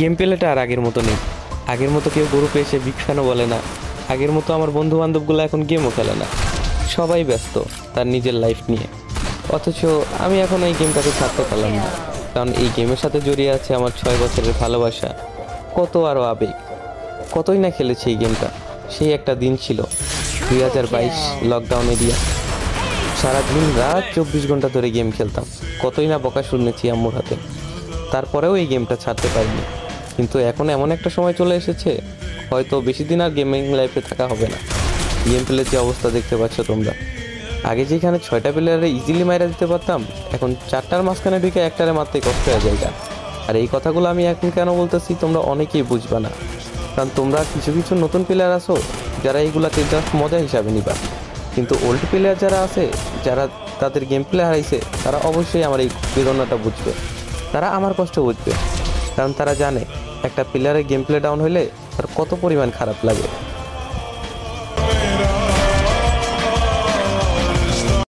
Game প্লেটা আর আগের মতো নেই। আগের মতো কেউ গ্রুপে এসে বিগ ফ্যানও বলে না। আগের মতো আমার বন্ধু বান্ধবগুলো এখন গেমও খেলে না। সবাই ব্যস্ত তার নিজের লাইফ নিয়ে। অথচ আমি এখন এই গেমটাকে ছাড়তে পারলাম না, কারণ এই গেমের সাথে জড়িয়ে আছে আমার 6 বছরের ভালোবাসা, কত আরও আবেগ। কতই না খেলেছি এই গেমটা। সেই একটা দিন ছিল 2022 লকডাউন এরিয়া। সারাদিন রাত 24 ঘন্টা ধরে গেম খেলতাম। কতই না বকা শুনেছি আম্মুর হাতে। তারপরেও এই গেমটা ছাড়তে পারিনি। কিন্তু এখন এমন একটা সময় চলে এসেছে, হয়তো বেশি দিন আর গেমিং লাইফে থাকা হবে না। গেম প্লের যে অবস্থা দেখতে পাচ্ছ তোমরা। আগে যেখানে 6টা প্লেয়ারে ইজিলি মাইরা দিতে পারতাম, এখন 4টার মাঝখানে ঢুকে একটারে মারতে কষ্ট হয়ে যায়। আর এই কথাগুলো আমি এখন কেন বলতেছি তোমরা অনেকেই বুঝবা না, কারণ তোমরা কিছু কিছু নতুন প্লেয়ার আছো যারা এইগুলাকে জাস্ট মজা হিসাবে নিবা। কিন্তু ওল্ড প্লেয়ার যারা আছে, যারা তাদের গেম প্লে হারাইছে, তারা অবশ্যই আমার এই বেদনাটা বুঝবে। তারা আমার কষ্ট বুঝবে, কারণ তারা জানে একটা প্লেয়ারের গেম প্লে ডাউন হলে তার কত পরিমাণ খারাপ লাগে।